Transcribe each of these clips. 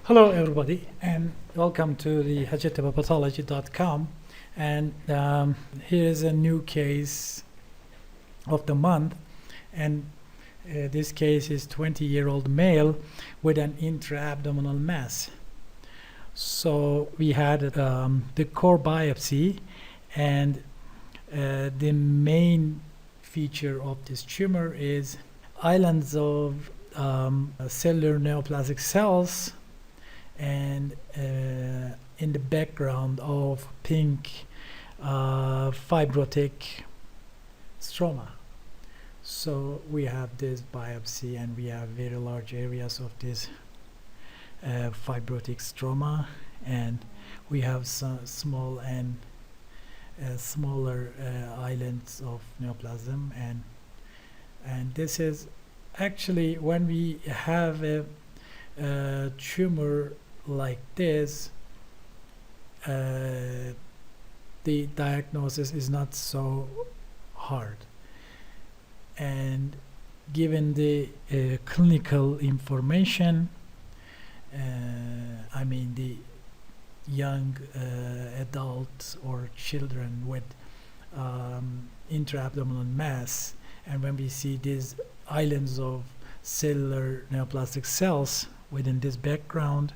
Hello, everybody, and welcome to the hepatopathology.com. And here is a new case of the month, and this case is 20-year-old male with an intra-abdominal mass. So we had the core biopsy, and the main feature of this tumor is islands of cellular neoplastic cells, and in the background of pink fibrotic stroma. So we have this biopsy, and we have very large areas of this fibrotic stroma, and we have some small and smaller islands of neoplasm, and this is actually when we have a tumor like this, the diagnosis is not so hard, and given the clinical information, I mean the young adults or children with intra-abdominal mass, and when we see these islands of cellular neoplastic cells within this background,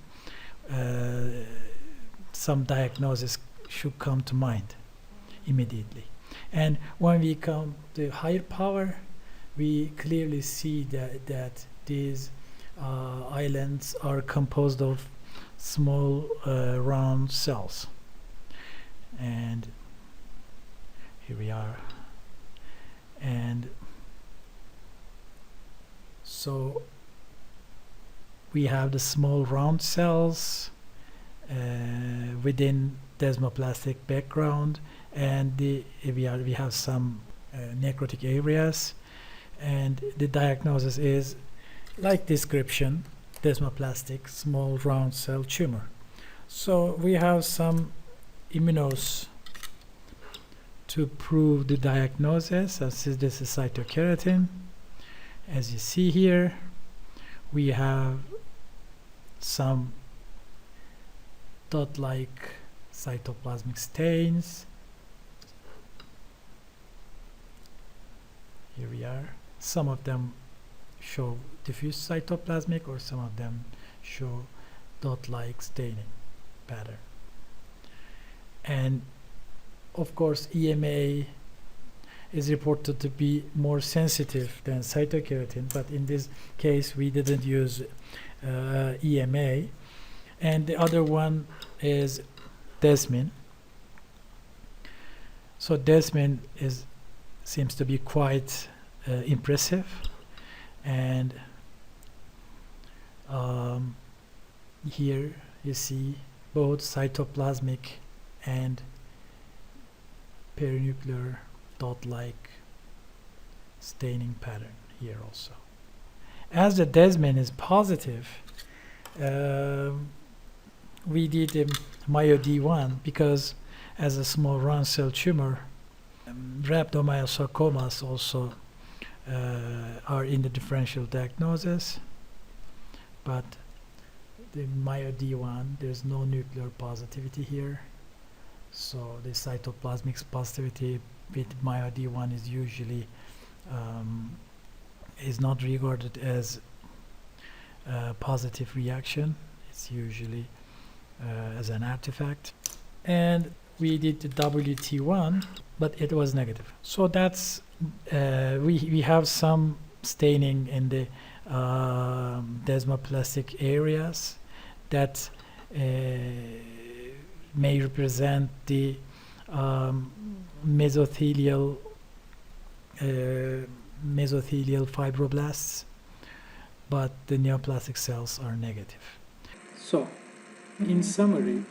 some diagnosis should come to mind immediately. And when we come to higher power, we clearly see that these islands are composed of small round cells. And here we are. And so we have the small round cells within desmoplastic background, and we have some necrotic areas, and the diagnosis is like description: desmoplastic small round cell tumor. So we have some immunos to prove the diagnosis. This is cytokeratin. As you see here, we have some dot-like cytoplasmic stains. Here we are. Some of them show diffuse cytoplasmic, or some of them show dot-like staining pattern. And of course, EMA is reported to be more sensitive than cytokeratin, but in this case we didn't use EMA. And the other one is Desmin. So Desmin seems to be quite impressive, and here you see both cytoplasmic and perinuclear dot-like staining pattern here also. As the Desmin is positive, we did a MyoD1 because as a small round cell tumor, rhabdomyosarcomas also are in the differential diagnosis, but the MyoD1, there's no nuclear positivity here, so the cytoplasmic positivity with MyoD1 is usually is not regarded as a positive reaction. It's usually as an artifact. And we did the WT1, but it was negative. So that's we have some staining in the desmoplastic areas that may represent the mesothelial fibroblasts, but the neoplastic cells are negative. So, in summary,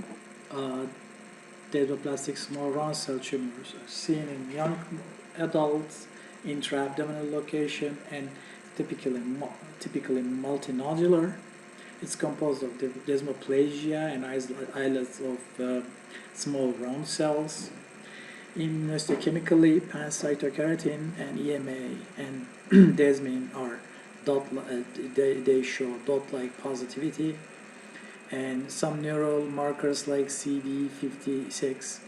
desmoplastic small round cell tumors are seen in young adults, intra-abdominal location, and typically multinodular. It's composed of desmoplasia and islets of small round cells. Immunohistochemically, pancytokeratin and EMA and Desmin are they show dot-like positivity, and some neural markers like CD56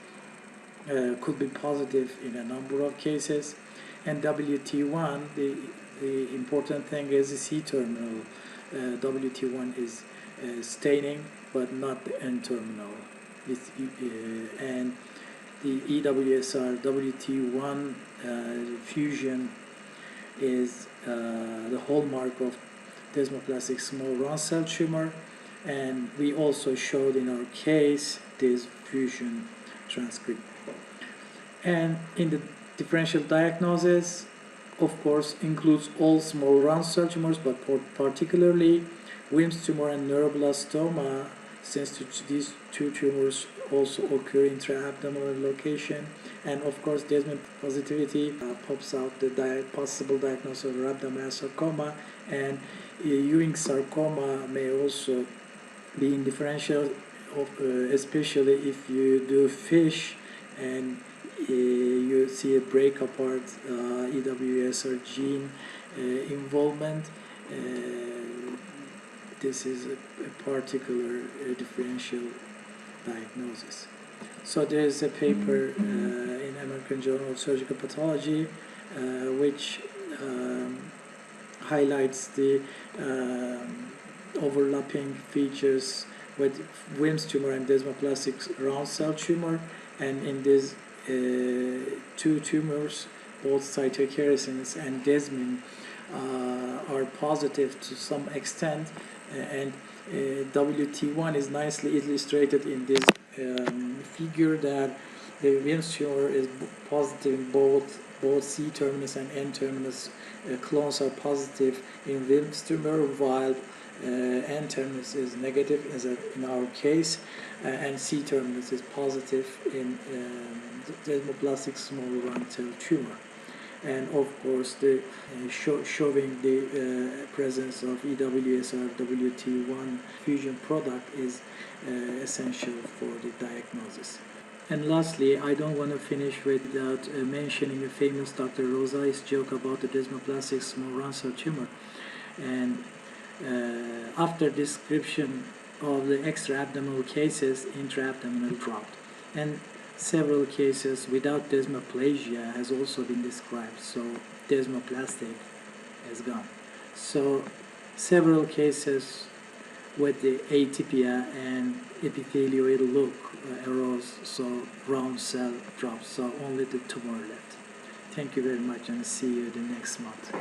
could be positive in a number of cases. And WT1, the important thing is the C-terminal. WT1 is staining, but not the N-terminal. And the EWSR WT1 fusion is the hallmark of desmoplastic small round cell tumor, and we also showed in our case this fusion transcript. And in the differential diagnosis, of course, includes all small round cell tumors, but particularly Wilms tumor and neuroblastoma, since these two tumors also occur in intra-abdominal location. And of course, desmin positivity pops out the possible diagnosis of rhabdomyosarcoma, and Ewing sarcoma may also be in differential, especially if you do FISH and you see a break apart EWSR gene involvement. This is a particular differential diagnosis. So there is a paper in American Journal of Surgical Pathology which highlights the overlapping features with Wilms tumor and desmoplastic round cell tumor, and in these two tumors, both cytokeratins and desmin are positive to some extent, and WT1 is nicely illustrated in this figure that the Wilms tumor is positive in both C-terminus and N-terminus clones are positive in Wilms tumor, while N-terminus is negative as in our case, and C-terminus is positive in desmoplastic small round cell tumor. And of course, the showing the presence of EWSR WT1 fusion product is essential for the diagnosis. And lastly, I don't want to finish without mentioning a famous Dr. Rosai's joke about the desmoplastic small round cell tumor. And after description of the extra-abdominal cases, intra-abdominal dropped. And several cases without desmoplasia has also been described, so desmoplastic has gone. So several cases with the atypia and epithelioid look arose, so round cell drops, so only the tumor left. Thank you very much, and see you the next month.